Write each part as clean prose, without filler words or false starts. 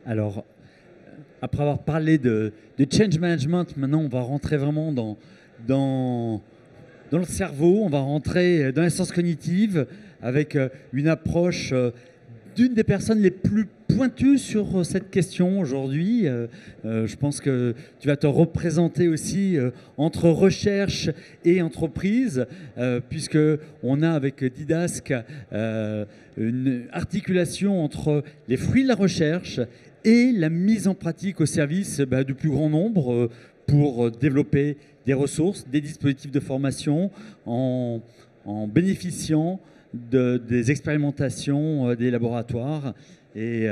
Alors, après avoir parlé de change management, maintenant on va rentrer vraiment dans, dans le cerveau, on va rentrer dans les sciences cognitives avec une approche d'une des personnes les plus pointues sur cette question aujourd'hui. Je pense que tu vas te représenter aussi entre recherche et entreprise, puisque on a avec Didasque une articulation entre les fruits de la recherche et la mise en pratique au service du plus grand nombre pour développer des ressources, des dispositifs de formation en bénéficiant des expérimentations des laboratoires. Et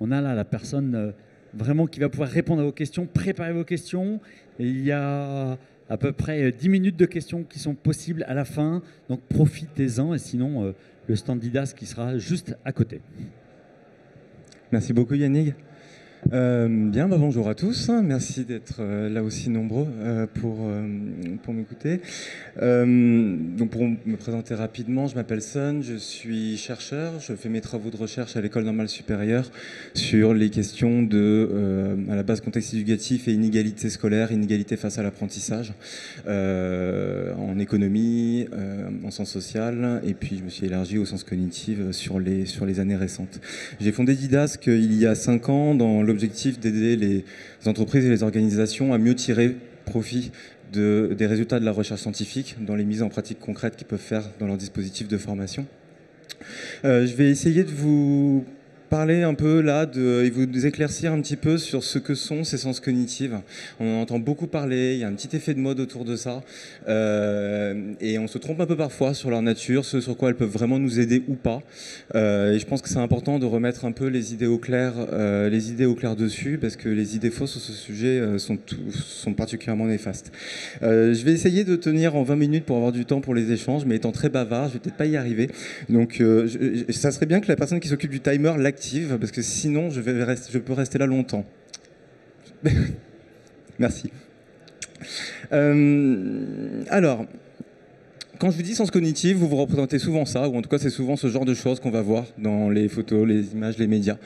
on a là la personne vraiment qui va pouvoir répondre à vos questions, préparer vos questions. Et il y a à peu près 10 minutes de questions qui sont possibles à la fin, donc profitez-en. Et sinon, le stand Didas qui sera juste à côté. Merci beaucoup Yannick. Bien, bonjour à tous. Merci d'être là aussi nombreux pour m'écouter. Donc pour me présenter rapidement, je m'appelle Sun, je suis chercheur. Je fais mes travaux de recherche à l'École normale supérieure sur les questions à la base contexte éducatif et inégalité scolaire, inégalité face à l'apprentissage, en économie, en sciences sociales, et puis je me suis élargi aux sciences cognitives sur les années récentes. J'ai fondé Didasque il y a 5 ans dans l'objectif d'aider les entreprises et les organisations à mieux tirer profit des résultats de la recherche scientifique dans les mises en pratique concrètes qu'ils peuvent faire dans leur dispositif de formation. Je vais essayer de vous parler un peu là et vous éclaircir un petit peu sur ce que sont ces sciences cognitives. On en entend beaucoup parler, il y a un petit effet de mode autour de ça, et on se trompe un peu parfois sur leur nature, ce sur quoi elles peuvent vraiment nous aider ou pas. Et je pense que c'est important de remettre un peu les idées au clair dessus, parce que les idées fausses sur ce sujet sont particulièrement néfastes. Je vais essayer de tenir en 20 minutes pour avoir du temps pour les échanges, mais étant très bavard, je vais peut-être pas y arriver. Donc ça serait bien que la personne qui s'occupe du timer l'active, parce que sinon je peux rester là longtemps. Merci. Alors, quand je vous dis sciences cognitives, vous vous représentez souvent ça, ou en tout cas c'est souvent ce genre de choses qu'on va voir dans les photos, les images, les médias.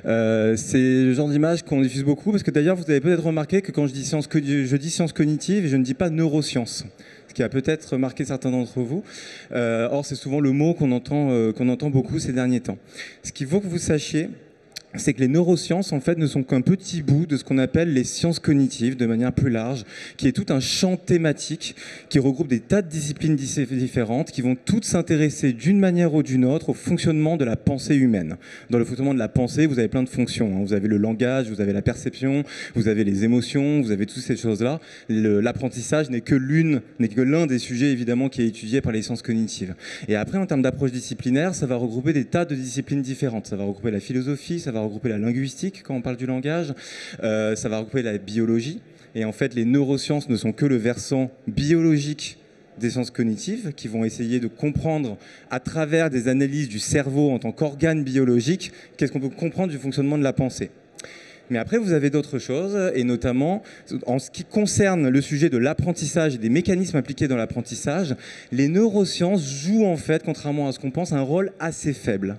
C'est le genre d'image qu'on diffuse beaucoup, parce que d'ailleurs vous avez peut-être remarqué que quand je dis sciences cognitives, je ne dis pas neurosciences, ce qui a peut-être marqué certains d'entre vous. Or c'est souvent le mot qu'on entend beaucoup ces derniers temps. Ce qu'il faut que vous sachiez, c'est que les neurosciences, en fait, ne sont qu'un petit bout de ce qu'on appelle les sciences cognitives, de manière plus large, qui est tout un champ thématique qui regroupe des tas de disciplines différentes, qui vont toutes s'intéresser d'une manière ou d'une autre au fonctionnement de la pensée humaine. Dans le fonctionnement de la pensée, vous avez plein de fonctions, hein. Vous avez le langage, vous avez la perception, vous avez les émotions, vous avez toutes ces choses-là. L'apprentissage n'est que l'un des sujets, évidemment, qui est étudié par les sciences cognitives. Et après, en termes d'approche disciplinaire, ça va regrouper des tas de disciplines différentes. Ça va regrouper la philosophie, ça va regrouper la linguistique quand on parle du langage, ça va regrouper la biologie. Et en fait, les neurosciences ne sont que le versant biologique des sciences cognitives, qui vont essayer de comprendre à travers des analyses du cerveau en tant qu'organe biologique, qu'est-ce qu'on peut comprendre du fonctionnement de la pensée. Mais après, vous avez d'autres choses, et notamment, en ce qui concerne le sujet de l'apprentissage et des mécanismes impliqués dans l'apprentissage, les neurosciences jouent en fait, contrairement à ce qu'on pense, un rôle assez faible.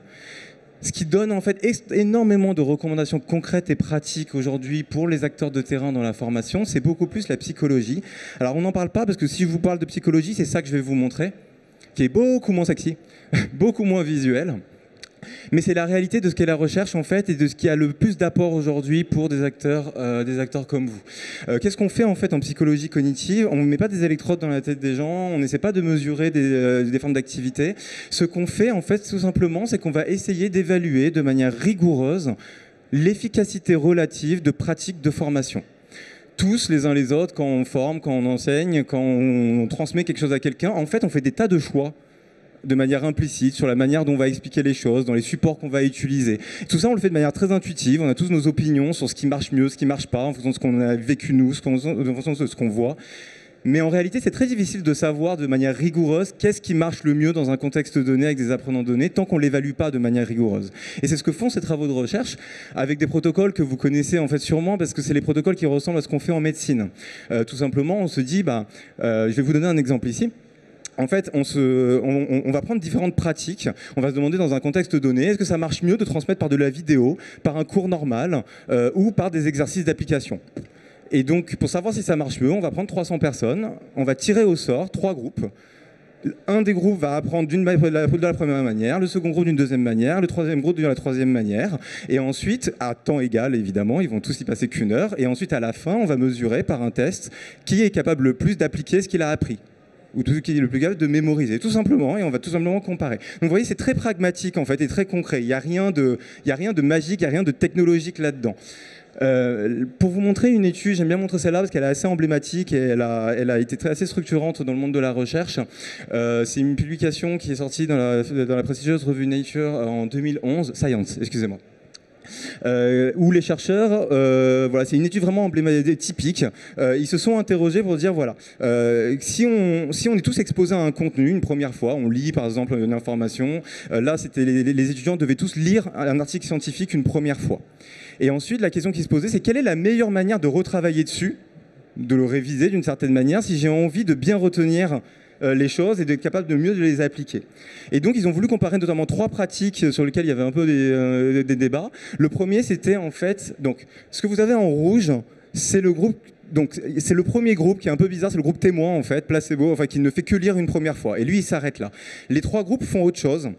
Ce qui donne en fait énormément de recommandations concrètes et pratiques aujourd'hui pour les acteurs de terrain dans la formation, c'est beaucoup plus la psychologie. Alors on n'en parle pas parce que si je vous parle de psychologie, c'est ça que je vais vous montrer, qui est beaucoup moins sexy, beaucoup moins visuel. Mais c'est la réalité de ce qu'est la recherche en fait et de ce qui a le plus d'apport aujourd'hui pour des acteurs comme vous. Qu'est-ce qu'on fait en fait en psychologie cognitive? On ne met pas des électrodes dans la tête des gens, on n'essaie pas de mesurer des formes d'activité. Ce qu'on fait en fait tout simplement, c'est qu'on va essayer d'évaluer de manière rigoureuse l'efficacité relative de pratiques de formation. Tous les uns les autres, quand on forme, quand on enseigne, quand on transmet quelque chose à quelqu'un, en fait on fait des tas de choix de manière implicite, sur la manière dont on va expliquer les choses, dans les supports qu'on va utiliser. Tout ça, on le fait de manière très intuitive. On a tous nos opinions sur ce qui marche mieux, ce qui marche pas, en fonction de ce qu'on a vécu nous, en fonction de ce qu'on voit. Mais en réalité, c'est très difficile de savoir de manière rigoureuse qu'est-ce qui marche le mieux dans un contexte donné avec des apprenants donnés tant qu'on ne l'évalue pas de manière rigoureuse. Et c'est ce que font ces travaux de recherche avec des protocoles que vous connaissez en fait sûrement parce que c'est les protocoles qui ressemblent à ce qu'on fait en médecine. Tout simplement, on se dit, je vais vous donner un exemple ici. en fait, on va prendre différentes pratiques. On va se demander dans un contexte donné, est-ce que ça marche mieux de transmettre par de la vidéo, par un cours normal ou par des exercices d'application. Et donc, pour savoir si ça marche mieux, on va prendre 300 personnes, on va tirer au sort 3 groupes. Un des groupes va apprendre de la première manière, le second groupe d'une deuxième manière, le troisième groupe de la troisième manière. Et ensuite, à temps égal évidemment, ils vont tous y passer qu'une heure. Et ensuite, à la fin, on va mesurer par un test qui est capable le plus d'appliquer ce qu'il a appris, ou tout ce qui est le plus capable de mémoriser, tout simplement, et on va tout simplement comparer. Donc vous voyez, c'est très pragmatique en fait, et très concret. Il n'y a rien de magique, il n'y a rien de technologique là-dedans. Pour vous montrer une étude, j'aime bien montrer celle-là parce qu'elle est assez emblématique et elle a été assez structurante dans le monde de la recherche. C'est une publication qui est sortie dans la prestigieuse revue Nature en 2011, Science, excusez-moi. Où les chercheurs, voilà, c'est une étude vraiment emblématique, typique, ils se sont interrogés pour dire, voilà, si on est tous exposés à un contenu une première fois, on lit par exemple une information, là c'était les étudiants devaient tous lire un article scientifique une première fois. Et ensuite, la question qui se posait, c'est quelle est la meilleure manière de retravailler dessus, de le réviser d'une certaine manière, si j'ai envie de bien retenir les choses et d'être capable de mieux les appliquer. Et donc, ils ont voulu comparer notamment 3 pratiques sur lesquelles il y avait un peu des débats. Le premier, c'était en fait, donc, ce que vous avez en rouge, c'est le groupe. Donc, c'est le premier groupe qui est un peu bizarre, c'est le groupe témoin en fait, placebo, enfin qui ne fait que lire une première fois. Et lui, il s'arrête là. Les 3 groupes font autre chose.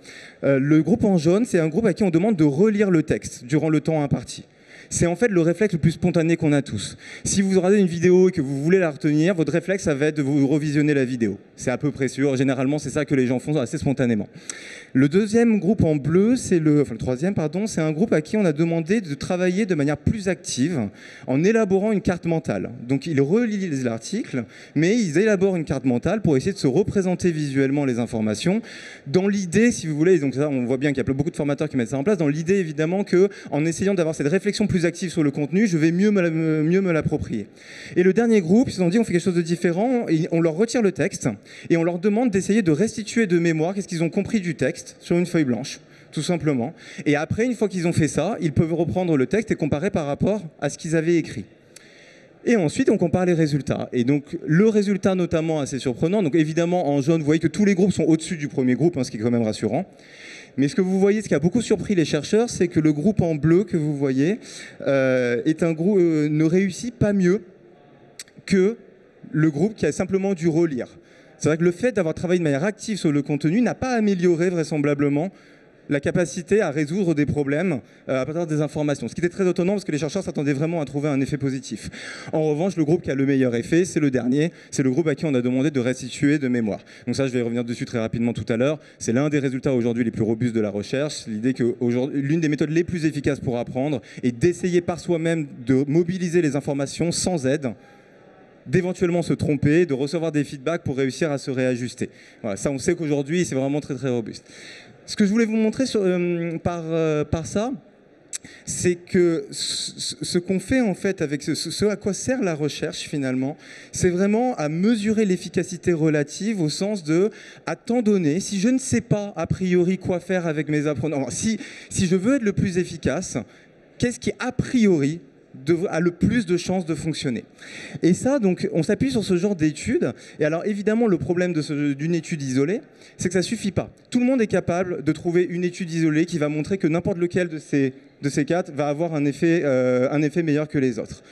Le groupe en jaune, c'est un groupe à qui on demande de relire le texte durant le temps imparti. C'est en fait le réflexe le plus spontané qu'on a tous. Si vous regardez une vidéo et que vous voulez la retenir, votre réflexe, ça va être de vous revisionner la vidéo. C'est à peu près sûr. Généralement, c'est ça que les gens font assez spontanément. Le deuxième groupe en bleu, le troisième, pardon, c'est un groupe à qui on a demandé de travailler de manière plus active en élaborant une carte mentale. Donc, ils relisent l'article, mais ils élaborent une carte mentale pour essayer de se représenter visuellement les informations dans l'idée, si vous voulez, donc ça, on voit bien qu'il y a beaucoup de formateurs qui mettent ça en place, dans l'idée évidemment qu'en essayant d'avoir cette réflexion plus active sur le contenu, je vais mieux me l'approprier. Et le dernier groupe, ils se sont dit on fait quelque chose de différent, et on leur retire le texte et on leur demande d'essayer de restituer de mémoire qu'est-ce qu'ils ont compris du texte sur une feuille blanche, tout simplement. Et après, une fois qu'ils ont fait ça, ils peuvent reprendre le texte et comparer par rapport à ce qu'ils avaient écrit. Et ensuite, on compare les résultats. Et donc, le résultat notamment assez surprenant. Donc, évidemment, en jaune, vous voyez que tous les groupes sont au-dessus du premier groupe, ce qui est quand même rassurant. Mais ce que vous voyez, ce qui a beaucoup surpris les chercheurs, c'est que le groupe en bleu que vous voyez est un groupe ne réussit pas mieux que le groupe qui a simplement dû relire. C'est vrai que le fait d'avoir travaillé de manière active sur le contenu n'a pas amélioré vraisemblablement la capacité à résoudre des problèmes à partir des informations. Ce qui était très étonnant parce que les chercheurs s'attendaient vraiment à trouver un effet positif. En revanche, le groupe qui a le meilleur effet, c'est le dernier. C'est le groupe à qui on a demandé de restituer de mémoire. Donc ça, je vais revenir dessus très rapidement tout à l'heure. C'est l'un des résultats aujourd'hui les plus robustes de la recherche. L'idée que l'une des méthodes les plus efficaces pour apprendre est d'essayer par soi-même de mobiliser les informations sans aide, d'éventuellement se tromper, de recevoir des feedbacks pour réussir à se réajuster. Voilà, ça, on sait qu'aujourd'hui, c'est vraiment très très robuste. Ce que je voulais vous montrer par ça, c'est que ce qu'on fait en fait avec ce à quoi sert la recherche finalement, c'est vraiment à mesurer l'efficacité relative au sens de, à temps donné, si je ne sais pas a priori quoi faire avec mes apprenants, si je veux être le plus efficace, qu'est-ce qui a priori a le plus de chances de fonctionner. Et ça, donc, on s'appuie sur ce genre d'études. Et alors, évidemment, le problème d'une étude isolée, c'est que ça ne suffit pas. Tout le monde est capable de trouver une étude isolée qui va montrer que n'importe lequel de ces 4 va avoir un effet meilleur que les autres.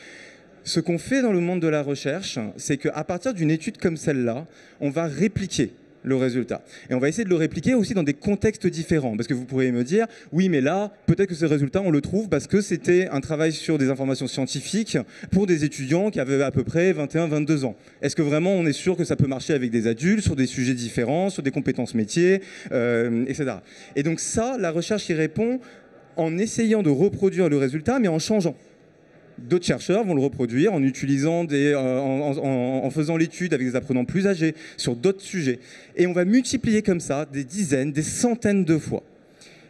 Ce qu'on fait dans le monde de la recherche, c'est qu'à partir d'une étude comme celle-là, on va répliquer le résultat. Et on va essayer de le répliquer aussi dans des contextes différents. Parce que vous pourriez me dire, oui, mais là, peut-être que ce résultat, on le trouve parce que c'était un travail sur des informations scientifiques pour des étudiants qui avaient à peu près 21-22 ans. Est-ce que vraiment on est sûr que ça peut marcher avec des adultes, sur des sujets différents, sur des compétences métiers, etc. Et donc ça, la recherche y répond en essayant de reproduire le résultat, mais en changeant. D'autres chercheurs vont le reproduire en utilisant en faisant l'étude avec des apprenants plus âgés sur d'autres sujets. Et on va multiplier comme ça des dizaines, des centaines de fois.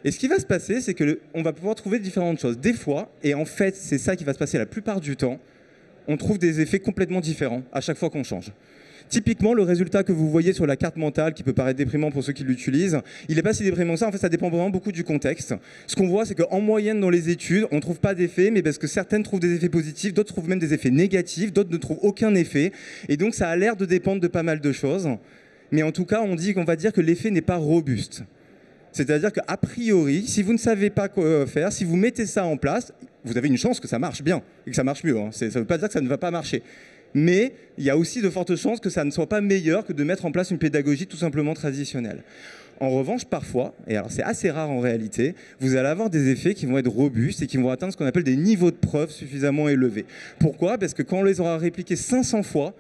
Et ce qui va se passer, c'est qu'on va pouvoir trouver différentes choses. Des fois, et en fait c'est ça qui va se passer la plupart du temps, on trouve des effets complètement différents à chaque fois qu'on change. Typiquement, le résultat que vous voyez sur la carte mentale, qui peut paraître déprimant pour ceux qui l'utilisent, il n'est pas si déprimant que ça. En fait, ça dépend vraiment beaucoup du contexte. Ce qu'on voit, c'est qu'en moyenne, dans les études, on ne trouve pas d'effet, mais parce que certaines trouvent des effets positifs, d'autres trouvent même des effets négatifs, d'autres ne trouvent aucun effet. Et donc, ça a l'air de dépendre de pas mal de choses. mais en tout cas, on va dire que l'effet n'est pas robuste. C'est-à-dire qu'a priori, si vous ne savez pas quoi faire, si vous mettez ça en place, vous avez une chance que ça marche bien et que ça marche mieux. Hein. Ça ne veut pas dire que ça ne va pas marcher. Mais il y a aussi de fortes chances que ça ne soit pas meilleur que de mettre en place une pédagogie tout simplement traditionnelle. En revanche, parfois, et alors c'est assez rare en réalité, vous allez avoir des effets qui vont être robustes et qui vont atteindre ce qu'on appelle des niveaux de preuve suffisamment élevés. Pourquoi ? Parce que quand on les aura répliqués 500 fois,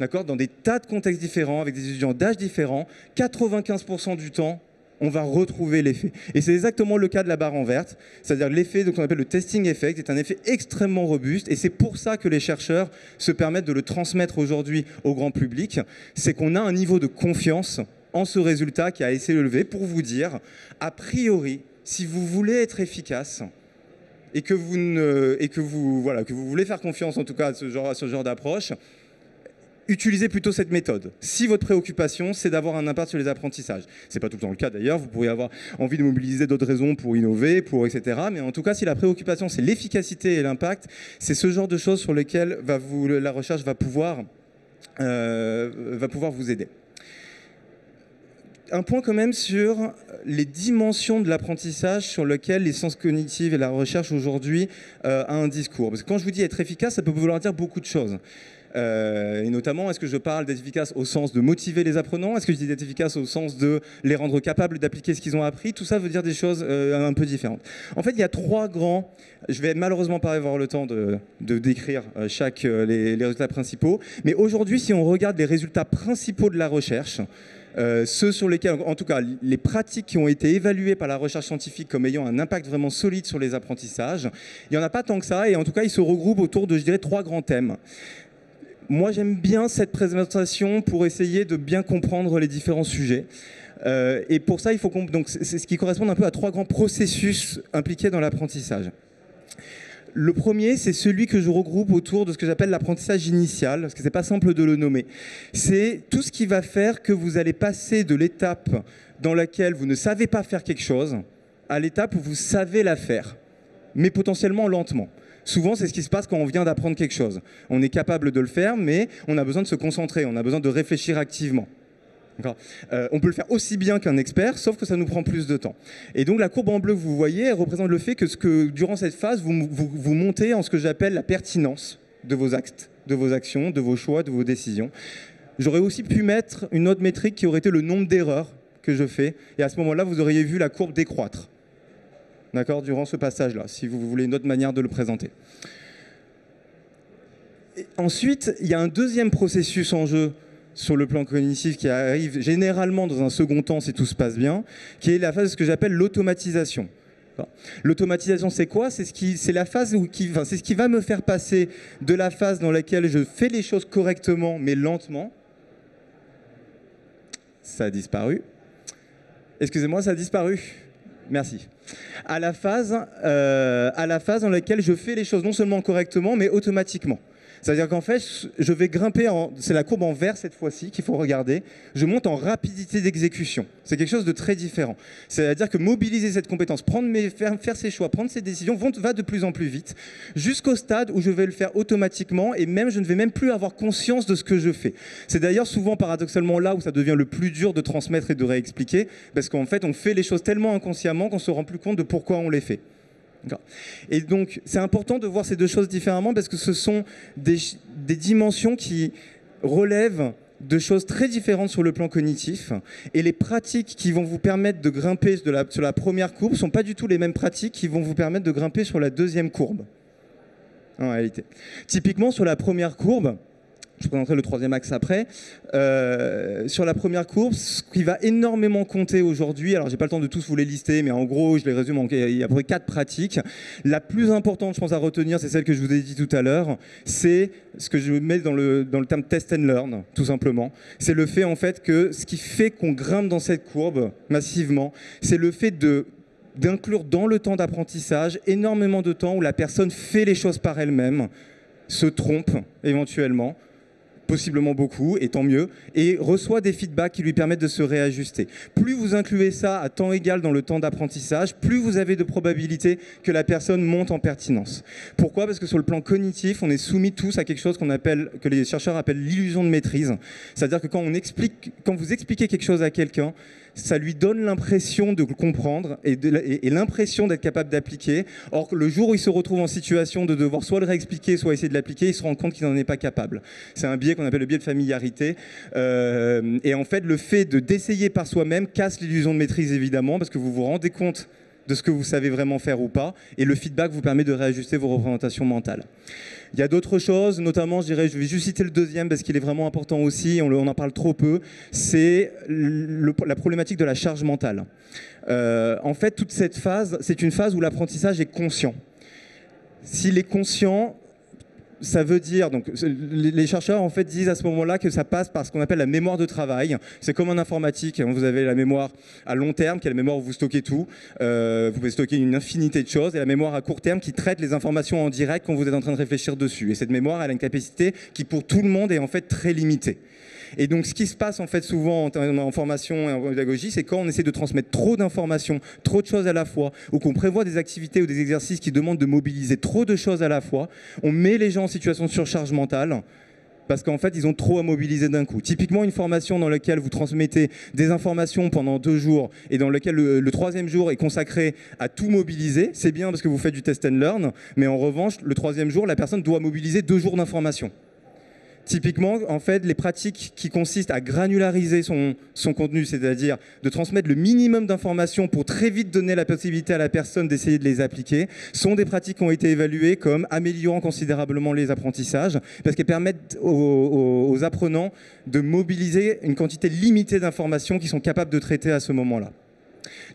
d'accord, dans des tas de contextes différents, avec des étudiants d'âge différents, 95% du temps, on va retrouver l'effet. Et c'est exactement le cas de la barre en verte, c'est-à-dire l'effet qu'on appelle le testing effect est un effet extrêmement robuste, et c'est pour ça que les chercheurs se permettent de le transmettre aujourd'hui au grand public, c'est qu'on a un niveau de confiance en ce résultat qui a été élevé pour vous dire, a priori, si vous voulez être efficace, et que vous voulez faire confiance en tout cas à ce genre d'approche, utilisez plutôt cette méthode. Si votre préoccupation, c'est d'avoir un impact sur les apprentissages. Ce n'est pas tout le temps le cas d'ailleurs, vous pourriez avoir envie de mobiliser d'autres raisons pour innover, etc. Mais en tout cas, si la préoccupation, c'est l'efficacité et l'impact, c'est ce genre de choses sur lesquelles la recherche va pouvoir vous aider. Un point quand même sur les dimensions de l'apprentissage sur lesquelles les sciences cognitives et la recherche aujourd'hui a un discours. Parce que quand je vous dis être efficace, ça peut vouloir dire beaucoup de choses. Et notamment, est-ce que je parle d'être efficace au sens de motiver les apprenants ? Est-ce que je dis d'être efficace au sens de les rendre capables d'appliquer ce qu'ils ont appris ? Tout ça veut dire des choses un peu différentes. En fait, il y a trois grands... Je vais malheureusement pas avoir le temps de décrire les résultats principaux. Mais aujourd'hui, si on regarde les résultats principaux de la recherche, ceux sur lesquels, en tout cas, les pratiques qui ont été évaluées par la recherche scientifique comme ayant un impact vraiment solide sur les apprentissages, il n'y en a pas tant que ça. Et en tout cas, ils se regroupent autour de, je dirais, trois grands thèmes. Moi, j'aime bien cette présentation pour essayer de bien comprendre les différents sujets. Et pour ça, il faut donc c'est ce qui correspond un peu à trois grands processus impliqués dans l'apprentissage. Le premier, c'est celui que je regroupe autour de ce que j'appelle l'apprentissage initial, parce que c'est pas simple de le nommer. C'est tout ce qui va faire que vous allez passer de l'étape dans laquelle vous ne savez pas faire quelque chose à l'étape où vous savez la faire, mais potentiellement lentement. Souvent, c'est ce qui se passe quand on vient d'apprendre quelque chose. On est capable de le faire, mais on a besoin de se concentrer, on a besoin de réfléchir activement. On peut le faire aussi bien qu'un expert, sauf que ça nous prend plus de temps. Et donc la courbe en bleu que vous voyez, elle représente le fait que durant cette phase, vous montez en ce que j'appelle la pertinence de vos actes, de vos actions, de vos choix, de vos décisions. J'aurais aussi pu mettre une autre métrique qui aurait été le nombre d'erreurs que je fais. Et à ce moment-là, vous auriez vu la courbe décroître. D'accord, durant ce passage-là, si vous voulez une autre manière de le présenter. Et ensuite, il y a un deuxième processus en jeu sur le plan cognitif qui arrive généralement dans un second temps si tout se passe bien, qui est la phase de ce que j'appelle l'automatisation. L'automatisation, c'est quoi ? C'est la phase c'est ce qui va me faire passer de la phase dans laquelle je fais les choses correctement mais lentement. Ça a disparu. Excusez-moi, ça a disparu. Merci. À la phase dans laquelle je fais les choses non seulement correctement, mais automatiquement. C'est-à-dire qu'en fait, je vais grimper, c'est la courbe en vert cette fois-ci qu'il faut regarder, je monte en rapidité d'exécution. C'est quelque chose de très différent. C'est-à-dire que mobiliser cette compétence, faire ses choix, prendre ses décisions, va de plus en plus vite, jusqu'au stade où je vais le faire automatiquement et même je ne vais même plus avoir conscience de ce que je fais. C'est d'ailleurs souvent paradoxalement là où ça devient le plus dur de transmettre et de réexpliquer, parce qu'en fait, on fait les choses tellement inconsciemment qu'on ne se rend plus compte de pourquoi on les fait. Et donc, c'est important de voir ces deux choses différemment parce que ce sont des dimensions qui relèvent de choses très différentes sur le plan cognitif et les pratiques qui vont vous permettre de grimper sur la première courbe ne sont pas du tout les mêmes pratiques qui vont vous permettre de grimper sur la deuxième courbe, en réalité. Typiquement, sur la première courbe, je présenterai le troisième axe après. Sur la première courbe, ce qui va énormément compter aujourd'hui, alors j'ai pas le temps de tous vous les lister, mais en gros, je les résume, il y a à peu près 4 pratiques. La plus importante, je pense, à retenir, c'est celle que je vous ai dit tout à l'heure. C'est ce que je mets dans le terme test and learn, tout simplement. C'est le fait, en fait, que ce qui fait qu'on grimpe dans cette courbe massivement, c'est le fait d'inclure dans le temps d'apprentissage énormément de temps où la personne fait les choses par elle-même, se trompe éventuellement, possiblement beaucoup, et tant mieux, et reçoit des feedbacks qui lui permettent de se réajuster. Plus vous incluez ça à temps égal dans le temps d'apprentissage, plus vous avez de probabilité que la personne monte en pertinence. Pourquoi ? Parce que sur le plan cognitif, on est soumis tous à quelque chose que les chercheurs appellent l'illusion de maîtrise. C'est-à-dire que quand vous expliquez quelque chose à quelqu'un, ça lui donne l'impression de comprendre et l'impression d'être capable d'appliquer. Or, le jour où il se retrouve en situation de devoir soit le réexpliquer, soit essayer de l'appliquer, il se rend compte qu'il n'en est pas capable. C'est un biais qu'on appelle le biais de familiarité. Et en fait, le fait d'essayer par soi-même casse l'illusion de maîtrise, évidemment, parce que vous vous rendez compte de ce que vous savez vraiment faire ou pas, et le feedback vous permet de réajuster vos représentations mentales. Il y a d'autres choses, notamment, je vais juste citer le deuxième parce qu'il est vraiment important aussi, on en parle trop peu, c'est la problématique de la charge mentale. En fait, toute cette phase, c'est une phase où l'apprentissage est conscient. S'il est conscient, ça veut dire, donc les chercheurs en fait disent à ce moment-là que ça passe par ce qu'on appelle la mémoire de travail. C'est comme en informatique, vous avez la mémoire à long terme, qui est la mémoire où vous stockez tout, vous pouvez stocker une infinité de choses, et la mémoire à court terme qui traite les informations en direct quand vous êtes en train de réfléchir dessus. Et cette mémoire, elle a une capacité qui pour tout le monde est en fait très limitée. Et donc, ce qui se passe en fait souvent en formation et en pédagogie, c'est quand on essaie de transmettre trop d'informations, trop de choses à la fois, ou qu'on prévoit des activités ou des exercices qui demandent de mobiliser trop de choses à la fois, on met les gens en situation de surcharge mentale, parce qu'en fait, ils ont trop à mobiliser d'un coup. Typiquement, une formation dans laquelle vous transmettez des informations pendant 2 jours et dans laquelle le 3e jour est consacré à tout mobiliser, c'est bien parce que vous faites du test and learn, mais en revanche, le 3e jour, la personne doit mobiliser 2 jours d'informations. Typiquement, en fait, les pratiques qui consistent à granulariser son contenu, c'est-à-dire de transmettre le minimum d'informations pour très vite donner la possibilité à la personne d'essayer de les appliquer, sont des pratiques qui ont été évaluées comme améliorant considérablement les apprentissages, parce qu'elles permettent aux apprenants de mobiliser une quantité limitée d'informations qu'ils sont capables de traiter à ce moment-là.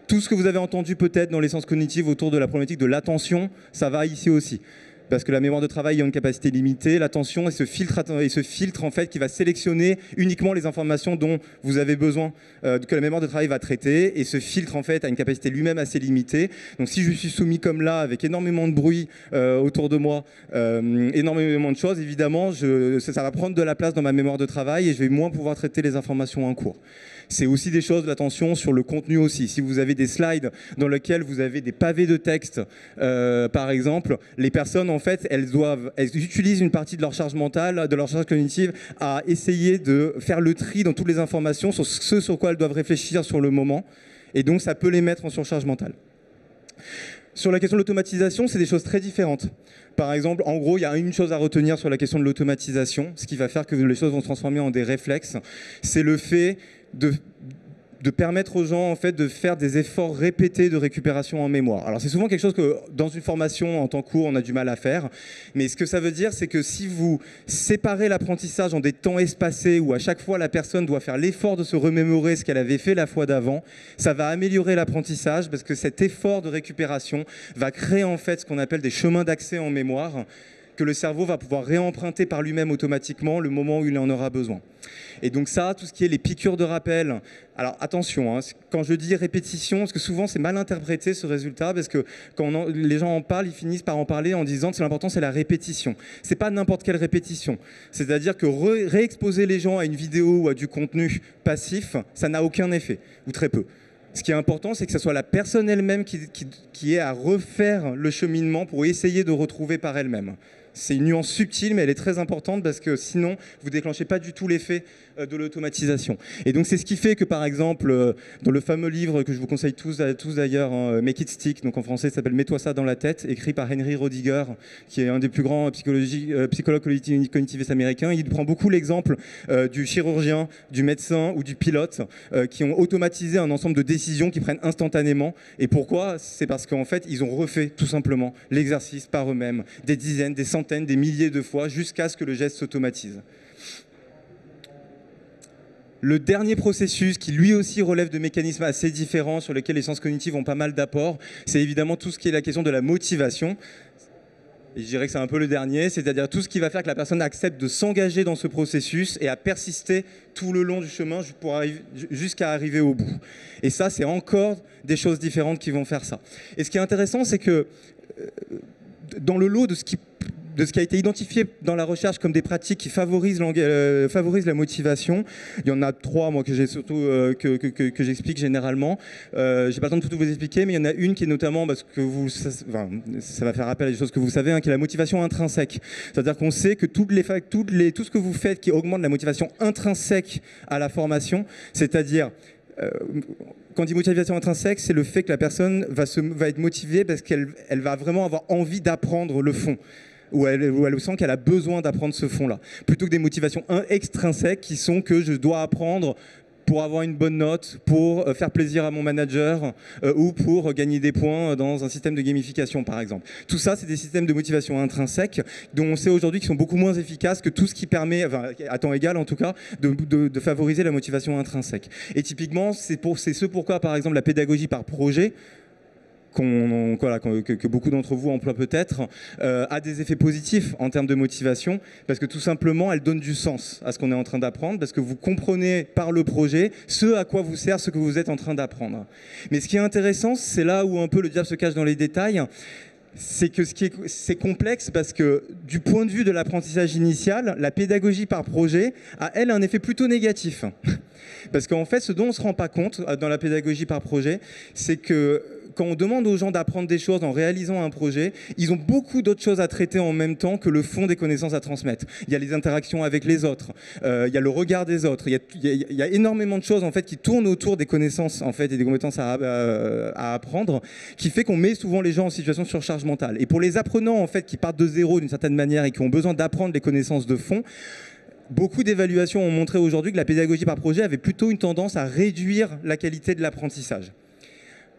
Tout ce que vous avez entendu peut-être dans les sciences cognitives autour de la problématique de l'attention, ça va ici aussi. Parce que la mémoire de travail a une capacité limitée, l'attention et ce filtre en fait qui va sélectionner uniquement les informations dont vous avez besoin, que la mémoire de travail va traiter, et ce filtre en fait a une capacité lui-même assez limitée. Donc si je suis soumis comme là, avec énormément de bruit autour de moi, énormément de choses, évidemment, ça va prendre de la place dans ma mémoire de travail et je vais moins pouvoir traiter les informations en cours. C'est aussi des choses, l'attention sur le contenu aussi. Si vous avez des slides dans lesquels vous avez des pavés de texte, par exemple, les personnes, en fait, elles utilisent une partie de leur charge mentale, de leur charge cognitive, à essayer de faire le tri dans toutes les informations sur ce sur quoi elles doivent réfléchir sur le moment. Et donc, ça peut les mettre en surcharge mentale. Sur la question de l'automatisation, c'est des choses très différentes. Par exemple, en gros, il y a une chose à retenir sur la question de l'automatisation, ce qui va faire que les choses vont se transformer en des réflexes, c'est le fait de permettre aux gens en fait, de faire des efforts répétés de récupération en mémoire. Alors c'est souvent quelque chose que dans une formation en temps court on a du mal à faire, mais ce que ça veut dire c'est que si vous séparez l'apprentissage en des temps espacés où à chaque fois la personne doit faire l'effort de se remémorer ce qu'elle avait fait la fois d'avant, ça va améliorer l'apprentissage parce que cet effort de récupération va créer en fait ce qu'on appelle des chemins d'accès en mémoire que le cerveau va pouvoir réemprunter par lui-même automatiquement le moment où il en aura besoin. Et donc ça, tout ce qui est les piqûres de rappel, alors attention, quand je dis répétition, parce que souvent c'est mal interprété ce résultat, parce que quand les gens en parlent, ils finissent par en parler en disant que l'important c'est la répétition. C'est pas n'importe quelle répétition. C'est-à-dire que réexposer les gens à une vidéo ou à du contenu passif, ça n'a aucun effet, ou très peu. Ce qui est important, c'est que ce soit la personne elle-même qui ait à refaire le cheminement pour essayer de retrouver par elle-même. C'est une nuance subtile, mais elle est très importante parce que sinon, vous ne déclenchez pas du tout l'effet de l'automatisation. Et donc, c'est ce qui fait que, par exemple, dans le fameux livre que je vous conseille tous d'ailleurs, Make It Stick, donc en français, ça s'appelle Mets-toi ça dans la tête, écrit par Henry Rodiger, qui est un des plus grands psychologues cognitifs américains. Il prend beaucoup l'exemple du chirurgien, du médecin ou du pilote qui ont automatisé un ensemble de décisions qui prennent instantanément. Et pourquoi ? C'est parce qu'en fait, ils ont refait tout simplement l'exercice par eux-mêmes, des dizaines, des centaines, des milliers de fois, jusqu'à ce que le geste s'automatise. Le dernier processus, qui lui aussi relève de mécanismes assez différents, sur lesquels les sciences cognitives ont pas mal d'apports, c'est évidemment tout ce qui est la question de la motivation. Et je dirais que c'est un peu le dernier, c'est-à-dire tout ce qui va faire que la personne accepte de s'engager dans ce processus et à persister tout le long du chemin jusqu'à arriver au bout. Et ça, c'est encore des choses différentes qui vont faire ça. Et ce qui est intéressant, c'est que dans le lot de de ce qui a été identifié dans la recherche comme des pratiques qui favorisent la motivation. Il y en a 3, moi, que j'ai surtout que j'explique généralement. J'ai pas le temps de tout vous expliquer, mais il y en a une qui est notamment, parce que ça va faire appel à des choses que vous savez, qui est la motivation intrinsèque. C'est-à-dire qu'on sait que tout ce que vous faites qui augmente la motivation intrinsèque à la formation, c'est-à-dire quand on dit motivation intrinsèque, c'est le fait que la personne va être motivée parce qu'elle va vraiment avoir envie d'apprendre le fond, où elle sent qu'elle a besoin d'apprendre ce fond-là, plutôt que des motivations extrinsèques qui sont que je dois apprendre pour avoir une bonne note, pour faire plaisir à mon manager ou pour gagner des points dans un système de gamification, par exemple. Tout ça, c'est des systèmes de motivation intrinsèque dont on sait aujourd'hui qu'ils sont beaucoup moins efficaces que tout ce qui permet, enfin, à temps égal en tout cas, de favoriser la motivation intrinsèque. Et typiquement, c'est ce pourquoi, par exemple, la pédagogie par projet, que beaucoup d'entre vous emploient peut-être, a des effets positifs en termes de motivation, parce que tout simplement, elle donne du sens à ce qu'on est en train d'apprendre, parce que vous comprenez par le projet ce à quoi vous sert ce que vous êtes en train d'apprendre. Mais ce qui est intéressant, c'est là où un peu le diable se cache dans les détails, c'est que c'est complexe parce que du point de vue de l'apprentissage initial, la pédagogie par projet a, elle, un effet plutôt négatif. Parce qu'en fait, ce dont on ne se rend pas compte dans la pédagogie par projet, c'est que quand on demande aux gens d'apprendre des choses en réalisant un projet, ils ont beaucoup d'autres choses à traiter en même temps que le fond des connaissances à transmettre. Il y a les interactions avec les autres, il y a le regard des autres, il y a énormément de choses en fait, qui tournent autour des connaissances en fait, et des compétences à apprendre, qui fait qu'on met souvent les gens en situation de surcharge mentale. Et pour les apprenants en fait, qui partent de zéro d'une certaine manière et qui ont besoin d'apprendre les connaissances de fond, beaucoup d'évaluations ont montré aujourd'hui que la pédagogie par projet avait plutôt une tendance à réduire la qualité de l'apprentissage.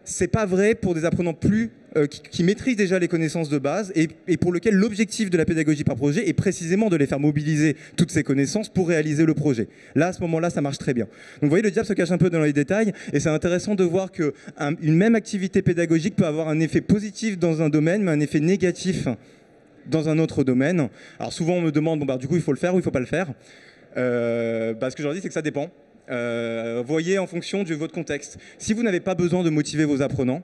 C'est pas vrai pour des apprenants qui maîtrisent déjà les connaissances de base et pour lesquels l'objectif de la pédagogie par projet est précisément de les faire mobiliser toutes ces connaissances pour réaliser le projet. Là, à ce moment-là, ça marche très bien. Donc vous voyez, le diable se cache un peu dans les détails et c'est intéressant de voir qu'une même activité pédagogique peut avoir un effet positif dans un domaine, mais un effet négatif dans un autre domaine. Alors souvent, on me demande, du coup, il faut le faire ou il ne faut pas le faire. Ce que je leur dis, c'est que ça dépend. Voyez en fonction de votre contexte. Si vous n'avez pas besoin de motiver vos apprenants,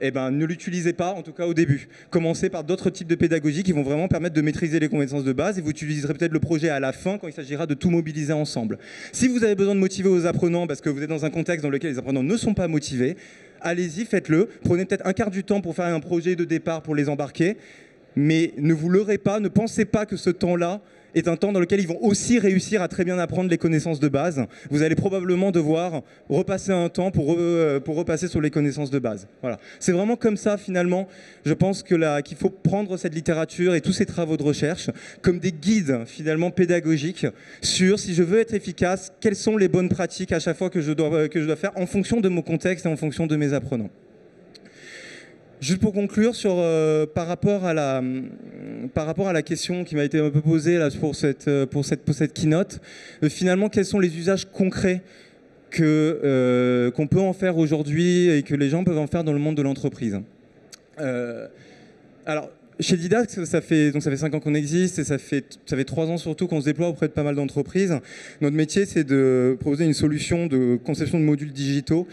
ne l'utilisez pas, en tout cas au début. Commencez par d'autres types de pédagogie qui vont vraiment permettre de maîtriser les compétences de base et vous utiliserez peut-être le projet à la fin quand il s'agira de tout mobiliser ensemble. Si vous avez besoin de motiver vos apprenants parce que vous êtes dans un contexte dans lequel les apprenants ne sont pas motivés, allez-y, faites-le. Prenez peut-être un quart du temps pour faire un projet de départ pour les embarquer, mais ne vous leurrez pas, ne pensez pas que ce temps-là est un temps dans lequel ils vont aussi réussir à très bien apprendre les connaissances de base. Vous allez probablement devoir repasser un temps pour repasser sur les connaissances de base. Voilà. C'est vraiment comme ça, finalement, je pense qu'il faut prendre cette littérature et tous ces travaux de recherche comme des guides, finalement, pédagogiques sur, si je veux être efficace, quelles sont les bonnes pratiques à chaque fois que je dois faire en fonction de mon contexte et en fonction de mes apprenants. Juste pour conclure, par rapport à la question qui m'a été un peu posée là, pour cette keynote, finalement, quels sont les usages concrets qu'on peut en faire aujourd'hui et que les gens peuvent en faire dans le monde de l'entreprise. Alors, chez Didact, ça fait 5 ans qu'on existe et ça fait 3 ans surtout qu'on se déploie auprès de pas mal d'entreprises. Notre métier, c'est de proposer une solution de conception de modules digitaux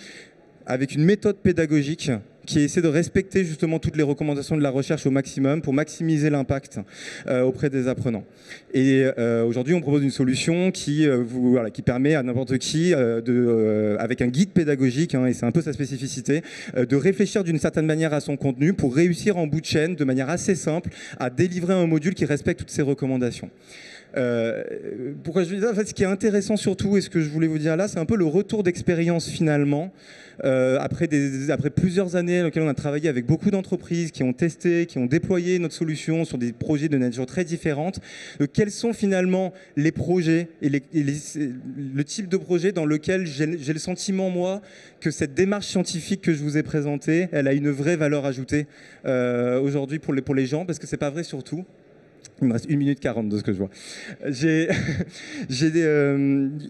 avec une méthode pédagogique qui essaie de respecter justement toutes les recommandations de la recherche au maximum pour maximiser l'impact auprès des apprenants. Et aujourd'hui, on propose une solution qui permet à n'importe qui, avec un guide pédagogique, et c'est un peu sa spécificité, de réfléchir d'une certaine manière à son contenu pour réussir en bout de chaîne, de manière assez simple, à délivrer un module qui respecte toutes ces recommandations. Pourquoi je dis ça ? En fait, ce qui est intéressant surtout, et ce que je voulais vous dire là, c'est un peu le retour d'expérience finalement, après plusieurs années dans lesquelles on a travaillé avec beaucoup d'entreprises qui ont testé, qui ont déployé notre solution sur des projets de nature très différente. Quels sont finalement les projets et le type de projet dans lequel j'ai le sentiment, moi, que cette démarche scientifique que je vous ai présentée, elle a une vraie valeur ajoutée aujourd'hui pour les gens, parce que c'est pas vrai sur tout. Il me reste 1 minute 40 de ce que je vois. Il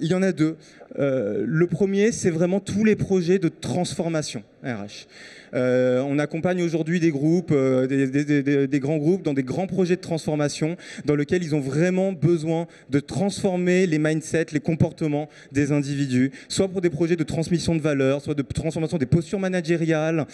y en a deux. Le premier, c'est vraiment tous les projets de transformation RH. On accompagne aujourd'hui des groupes, des grands groupes dans des grands projets de transformation dans lesquels ils ont vraiment besoin de transformer les mindsets, les comportements des individus, soit pour des projets de transmission de valeur, soit de transformation des postures managériales,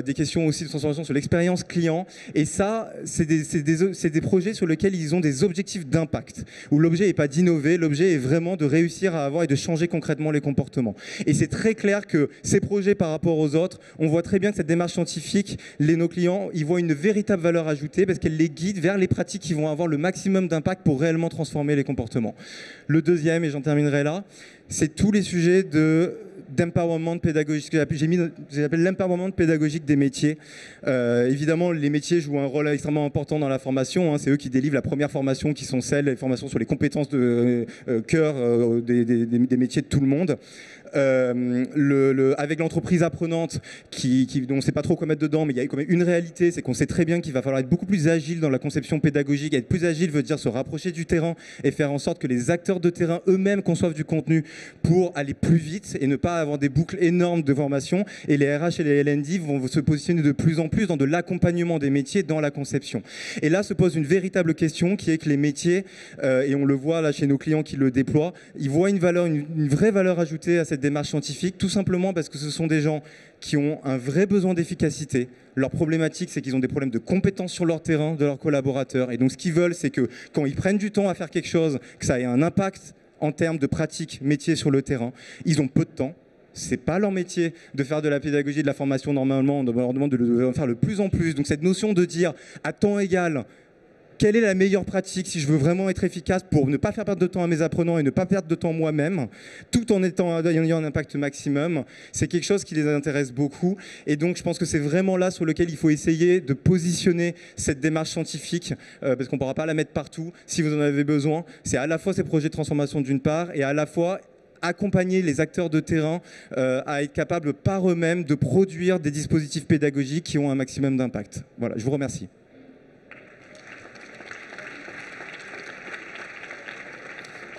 des questions aussi de transformation sur l'expérience client. Et ça, c'est des projets sur lesquels ils ont des objectifs d'impact, où l'objet n'est pas d'innover, l'objet est vraiment de réussir à avoir et de changer concrètement les comportements. Et c'est très clair que ces projets par rapport aux autres, on voit très bien que cette démarche scientifique, nos clients, ils voient une véritable valeur ajoutée parce qu'elle les guide vers les pratiques qui vont avoir le maximum d'impact pour réellement transformer les comportements. Le deuxième, et j'en terminerai là, c'est tous les sujets d'empowerment pédagogique, j'appelle l'empowerment pédagogique des métiers. Évidemment, les métiers jouent un rôle extrêmement important dans la formation. Hein. C'est eux qui délivrent la première formation, qui sont les formations sur les compétences de cœur des métiers de tout le monde. Avec l'entreprise apprenante, dont on ne sait pas trop quoi mettre dedans, mais il y a quand même une réalité, c'est qu'on sait très bien qu'il va falloir être beaucoup plus agile dans la conception pédagogique. Être plus agile veut dire se rapprocher du terrain et faire en sorte que les acteurs de terrain eux-mêmes conçoivent du contenu pour aller plus vite et ne pas avoir des boucles énormes de formation. Et les RH et les L&D vont se positionner de plus en plus dans de l'accompagnement des métiers dans la conception. Et là se pose une véritable question qui est que les métiers, et on le voit là chez nos clients qui le déploient, ils voient une vraie valeur ajoutée à cette démarche scientifique, tout simplement parce que ce sont des gens qui ont un vrai besoin d'efficacité. Leur problématique, c'est qu'ils ont des problèmes de compétences sur leur terrain, de leurs collaborateurs. Et donc ce qu'ils veulent, c'est que quand ils prennent du temps à faire quelque chose, que ça ait un impact en termes de pratique métier sur le terrain. Ils ont peu de temps. C'est pas leur métier de faire de la pédagogie, de la formation normalement. On leur demande de le faire de plus en plus. Donc cette notion de dire à temps égal, quelle est la meilleure pratique si je veux vraiment être efficace pour ne pas faire perdre de temps à mes apprenants et ne pas perdre de temps moi-même, tout en ayant un impact maximum, c'est quelque chose qui les intéresse beaucoup. Et donc je pense que c'est vraiment là sur lequel il faut essayer de positionner cette démarche scientifique, parce qu'on ne pourra pas la mettre partout si vous en avez besoin. C'est à la fois ces projets de transformation d'une part, et à la fois accompagner les acteurs de terrain à être capables par eux-mêmes de produire des dispositifs pédagogiques qui ont un maximum d'impact. Voilà, je vous remercie.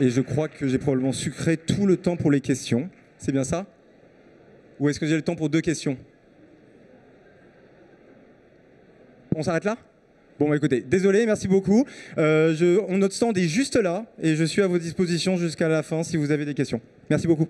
Et je crois que j'ai probablement sucré tout le temps pour les questions. C'est bien ça? Ou est-ce que j'ai le temps pour 2 questions? On s'arrête là? Bon, bah, écoutez, désolé, merci beaucoup. Notre stand est juste là et je suis à vos dispositions jusqu'à la fin si vous avez des questions. Merci beaucoup.